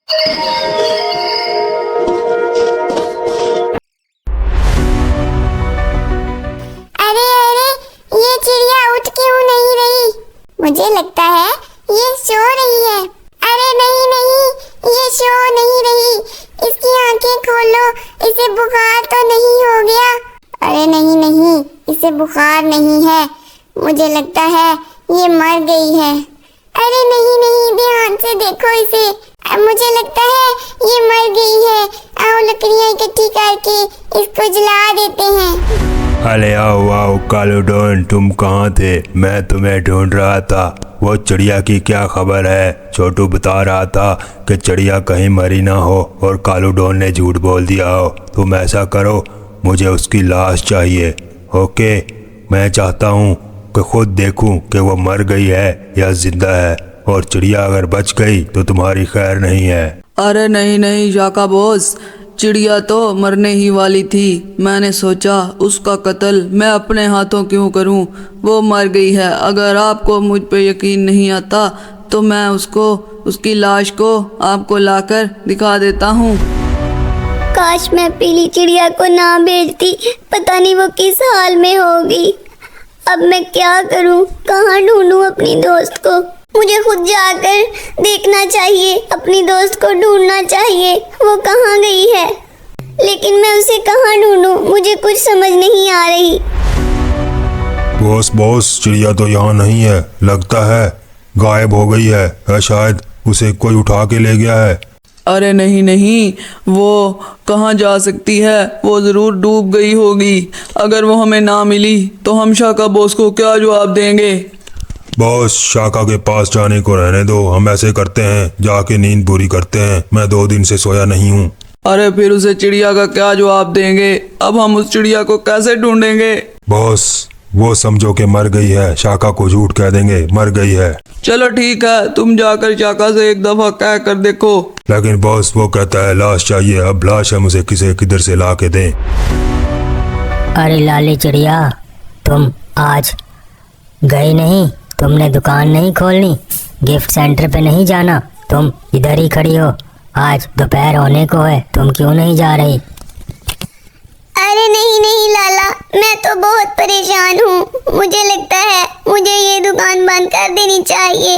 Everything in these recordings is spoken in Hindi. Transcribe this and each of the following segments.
अरे अरे, ये चिड़िया उठ क्यों नहीं रही? मुझे लगता है ये सो रही है। अरे नहीं नहीं, ये सो नहीं रही। इसकी आंखें खोलो, इसे बुखार तो नहीं हो गया? अरे नहीं नहीं, इसे बुखार नहीं है। मुझे लगता है ये मर गई है। अरे नहीं नहीं, ध्यान से देखो इसे। मुझे लगता है ये मर गई है। आओ लकड़ियाँ इकट्ठी करके इसको जला देते हैं। अरे आओ आओ कालूडोन, तुम कहाँ थे? मैं तुम्हें ढूंढ रहा था। वो चिड़िया की क्या खबर है? छोटू बता रहा था कि चिड़िया कहीं मरी ना हो और कालूडोन ने झूठ बोल दिया हो। तुम ऐसा करो, मुझे उसकी लाश चाहिए। ओके, मैं चाहता हूँ कि खुद देखूँ कि वो मर गई है या जिंदा है, और चिड़िया अगर बच गई तो तुम्हारी खैर नहीं है। अरे नहीं नहीं शाका बॉस, चिड़िया तो मरने ही वाली थी। मैंने सोचा उसका कत्ल मैं अपने हाथों क्यों करूं, वो मर गई है। अगर आपको मुझ पे यकीन नहीं आता तो मैं उसकी लाश को आपको लाकर दिखा देता हूं। काश मैं पीली चिड़िया को ना भेजती, पता नहीं वो किस हाल में होगी। अब मैं क्या करूं, कहाँ ढूंढूं अपनी दोस्त को? मुझे खुद जाकर देखना चाहिए, अपनी दोस्त को ढूंढना चाहिए, वो कहाँ गई है। लेकिन मैं उसे कहाँ ढूंढूं, मुझे कुछ समझ नहीं आ रही। बॉस बॉस, चिड़िया तो यहाँ नहीं है। लगता है गायब हो गई है, या शायद उसे कोई उठा के ले गया है। अरे नहीं नहीं, वो कहाँ जा सकती है, वो ज़रूर डूब गई होगी। अगर वो हमें ना मिली तो हम शाका बॉस को क्या जवाब देंगे? बॉस, शाका के पास जाने को रहने दो। हम ऐसे करते हैं, जाके नींद पूरी करते हैं। मैं 2 दिन से सोया नहीं हूँ। अरे फिर उसे चिड़िया का क्या जवाब देंगे? अब हम उस चिड़िया को कैसे ढूंढेंगे? बॉस, वो समझो कि मर गई है। शाका को झूठ कह देंगे मर गई है। चलो ठीक है, तुम जाकर शाका से एक दफा कह कर देखो। लेकिन बॉस, वो कहता है लाश चाहिए। अब लाश हम उसे किधर से ला के दें? अरे लाली चिड़िया, तुम आज गई नहीं? तुमने दुकान नहीं खोलनी? गिफ्ट सेंटर पे नहीं जाना? तुम इधर ही खड़ी हो। आज दोपहर होने को है, तुम क्यों नहीं जा रही? अरे नहीं नहीं लाला, मैं तो बहुत परेशान हूँ। मुझे लगता है मुझे ये दुकान बंद कर देनी चाहिए।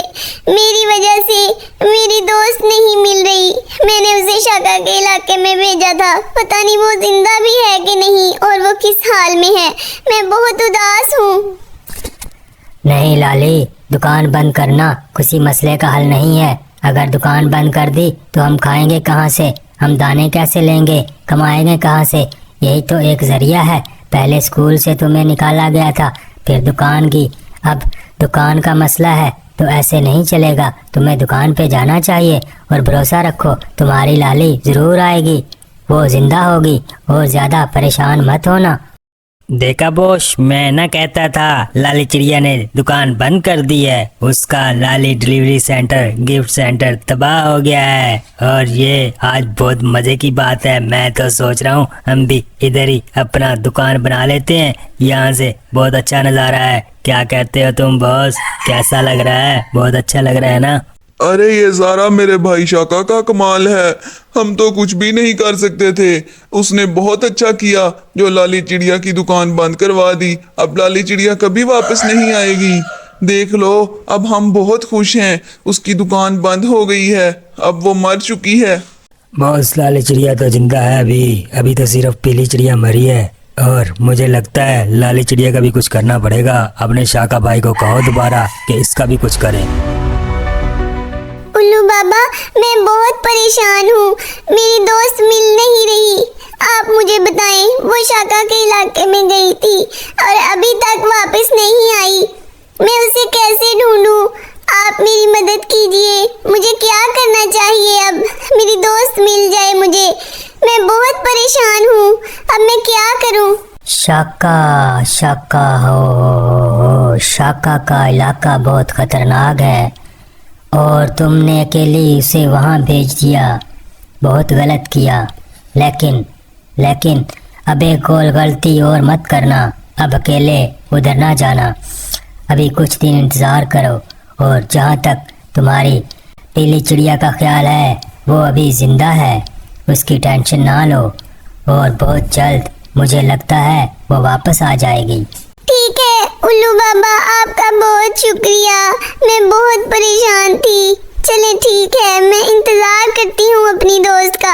मेरी वजह से मेरी दोस्त नहीं मिल रही। मैंने उसे शाका के इलाके में भेजा था, पता नहीं वो जिंदा भी है कि नहीं और वो किस हाल में है। मैं बहुत उदास हूँ। नहीं लाली, दुकान बंद करना किसी मसले का हल नहीं है। अगर दुकान बंद कर दी तो हम खाएंगे कहाँ से? हम दाने कैसे लेंगे? कमाएंगे कहाँ से? यही तो एक जरिया है। पहले स्कूल से तुम्हें निकाला गया था, फिर दुकान की, अब दुकान का मसला है, तो ऐसे नहीं चलेगा। तुम्हें दुकान पे जाना चाहिए और भरोसा रखो, तुम्हारी लाली ज़रूर आएगी। वो जिंदा होगी और ज़्यादा परेशान मत होना। देखा बॉस, मैं ना कहता था लाली चिड़िया ने दुकान बंद कर दी है। उसका लाली डिलीवरी सेंटर, गिफ्ट सेंटर तबाह हो गया है। और ये आज बहुत मजे की बात है। मैं तो सोच रहा हूँ हम भी इधर ही अपना दुकान बना लेते हैं। यहाँ से बहुत अच्छा नज़ारा है। क्या कहते हो तुम बॉस? कैसा लग रहा है? बहुत अच्छा लग रहा है ना? अरे ये सारा मेरे भाई शाका का कमाल है। हम तो कुछ भी नहीं कर सकते थे। उसने बहुत अच्छा किया जो लाली चिड़िया की दुकान बंद करवा दी। अब लाली चिड़िया कभी वापस नहीं आएगी। देख लो, अब हम बहुत खुश हैं। उसकी दुकान बंद हो गई है, अब वो मर चुकी है। बॉस, लाली चिड़िया तो जिंदा है। अभी तो सिर्फ पीली चिड़िया मरी है। और मुझे लगता है लाली चिड़िया का भी कुछ करना पड़ेगा। अपने शाका भाई को कहो दोबारा कि इसका भी कुछ करें। उल्लू बाबा, मैं बहुत परेशान हूँ। मेरी दोस्त मिल नहीं रही। आप मुझे बताएं, वो शाका के इलाके में गई थी और अभी तक वापस नहीं आई। मैं उसे कैसे ढूंढूं? आप मेरी मदद कीजिए। मुझे क्या करना चाहिए? अब मेरी दोस्त मिल जाए मुझे। मैं बहुत परेशान हूँ, अब मैं क्या करूँ? शाका हो, शाका का इलाका बहुत खतरनाक है और तुमने अकेली उसे वहाँ भेज दिया। बहुत गलत किया। लेकिन अब एक और गलती और मत करना। अब अकेले उधर ना जाना। अभी कुछ दिन इंतज़ार करो और जहाँ तक तुम्हारी पीली चिड़िया का ख्याल है, वो अभी जिंदा है, उसकी टेंशन ना लो, और बहुत जल्द मुझे लगता है वो वापस आ जाएगी। ठीक है उल्लू बाबा, आपका बहुत शुक्रिया, मैं बहुत परेशान थी। चले ठीक है, मैं इंतजार करती हूँ अपनी दोस्त का।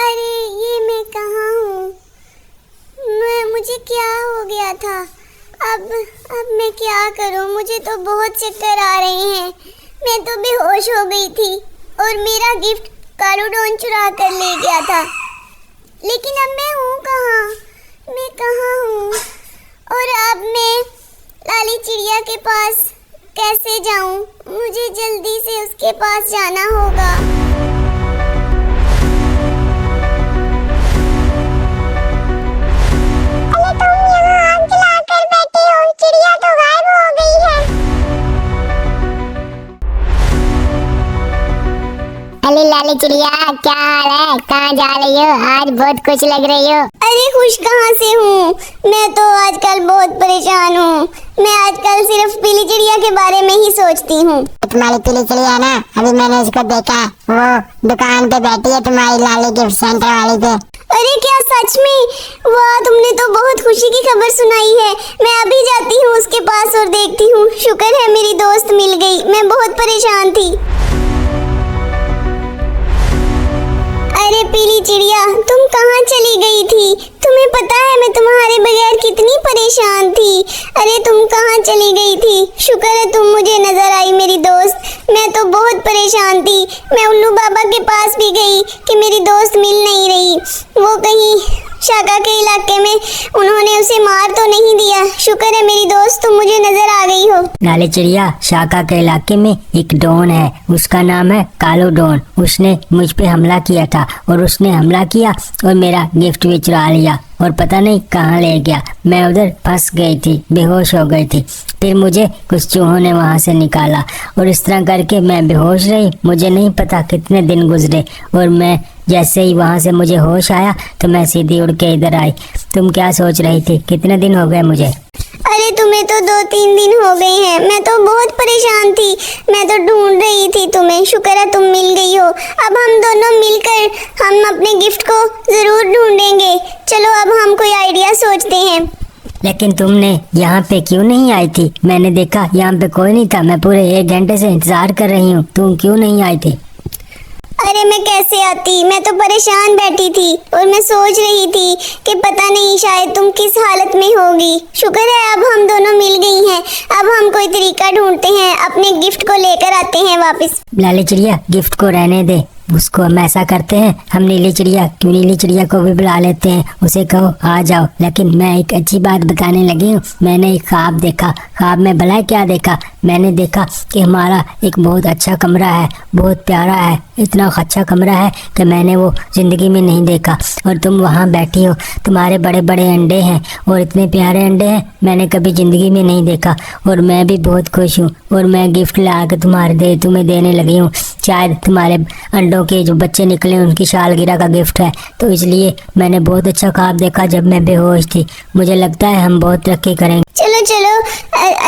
अरे ये मैं कहाँ हूँ? मुझे क्या हो गया था? अब मैं क्या करूँ? मुझे तो बहुत चक्कर आ रहे हैं। मैं तो बेहोश हो गई थी और मेरा गिफ्ट कालूडोन चुरा कर ले गया था। लेकिन अब मैं हूँ कहाँ? मैं कहाँ हूँ? और अब मैं लाली चिड़िया के पास कैसे जाऊँ? मुझे जल्दी से उसके पास जाना होगा। अरे तुम यहाँ आग जलाकर बैठे हो, चिड़िया तो गायब हो गई है। अरे लाली चिड़िया, क्या हाल है? कहाँ जा रही हो? आज बहुत खुश लग रही हो। अरे खुश कहाँ से हूँ, मैं तो आजकल बहुत परेशान हूँ। मैं आजकल सिर्फ पीली चिड़िया के बारे में ही सोचती हूँ। तुम्हारी पीली चिड़िया ना, अभी मैंने उसको देखा, वो दुकान पे बैठी है तुम्हारी लाली गिफ्ट सेंटर वाली पे। अरे क्या सच में? वाह, तुमने तो बहुत खुशी की खबर सुनाई है। मैं अभी जाती हूँ उसके पास और देखती हूँ। शुक्र है मेरी दोस्त मिल गई, मैं बहुत परेशान थी। अरे पीली चिड़िया, तुम कहाँ चली गई थी? तुम्हें पता है मैं तुम्हारे बगैर कितनी परेशान थी। अरे तुम कहाँ चली गई थी? शुक्र है तुम मुझे नजर आई मेरी दोस्त। मैं तो बहुत परेशान थी। मैं उल्लू बाबा के पास भी गई कि मेरी दोस्त मिल नहीं रही। वो कहीं शाका के इलाके में, उन्होंने उसे मार तो नहीं दिया। शुक्र है मेरी दोस्त तुम मुझे नजर आ गई हो। लाली चिड़िया, शाका के इलाके में एक डॉन है, उसका नाम है कालू डॉन। उसने मुझ पे हमला किया था और उसने हमला किया और मेरा गिफ्ट भी चुरा लिया और पता नहीं कहाँ ले गया। मैं उधर फंस गई थी, बेहोश हो गई थी। फिर मुझे कुछ चूहों ने वहाँ से निकाला और इस तरह करके मैं बेहोश रही। मुझे नहीं पता कितने दिन गुजरे और मैं जैसे ही वहाँ से मुझे होश आया तो मैं सीधी उड़ के इधर आई। तुम क्या सोच रही थी? कितने दिन हो गए मुझे? अरे तुम्हें तो 2-3 दिन हो गए हैं। मैं तो बहुत परेशान थी, मैं तो ढूंढ रही थी तुम्हें। शुक्र है तुम मिल गई हो। अब हम दोनों मिलकर हम अपने गिफ्ट को जरूर ढूंढेंगे। चलो अब हम कोई आइडिया सोचते हैं। लेकिन तुमने यहाँ पे क्यों नहीं आई थी? मैंने देखा यहाँ पे कोई नहीं था। मैं पूरे 1 घंटे से इंतजार कर रही हूँ, तुम क्यों नहीं आई थी? अरे मैं कैसे आती? मैं तो परेशान बैठी थी और मैं सोच रही थी कि पता नहीं शायद तुम किस हालत में होगी। शुक्र है अब हम दोनों मिल गई हैं। अब हम कोई तरीका ढूंढते हैं, अपने गिफ्ट को लेकर आते हैं वापस। लाली चिड़िया, गिफ्ट को रहने दे, उसको हम ऐसा करते हैं, हम नीली चिड़िया को भी बुला लेते हैं। उसे कहो आ जाओ। लेकिन मैं एक अच्छी बात बताने लगी हूँ। मैंने एक ख्वाब देखा। ख्वाब में भला क्या देखा? मैंने देखा कि हमारा एक बहुत अच्छा कमरा है, बहुत प्यारा है। इतना अच्छा कमरा है कि मैंने वो जिंदगी में नहीं देखा। और तुम वहाँ बैठी हो, तुम्हारे बड़े बड़े अंडे हैं और इतने प्यारे अंडे हैं, मैंने कभी जिंदगी में नहीं देखा। और मैं भी बहुत खुश हूँ और मैं गिफ्ट ला के तुम्हें देने लगी हूँ। शायद तुम्हारे अंडों के जो बच्चे निकले उनकी सालगिरह का गिफ्ट है। तो इसलिए मैंने बहुत अच्छा ख्वाब देखा जब मैं बेहोश थी। मुझे लगता है हम बहुत तरक्की करेंगे। चलो चलो,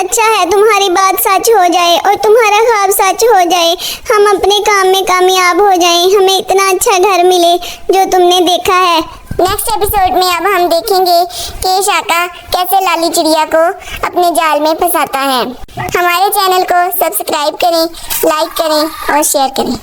अच्छा है तुम्हारी बात सच हो जाए और तुम्हारा ख्वाब सच हो जाए। हम अपने काम में कामयाब हो जाएं, हमें इतना अच्छा घर मिले जो तुमने देखा है। नेक्स्ट एपिसोड में अब हम देखेंगे कि शाका कैसे लाली चिड़िया को अपने जाल में फंसाता है। हमारे चैनल को सब्सक्राइब करें, लाइक करें और शेयर करें।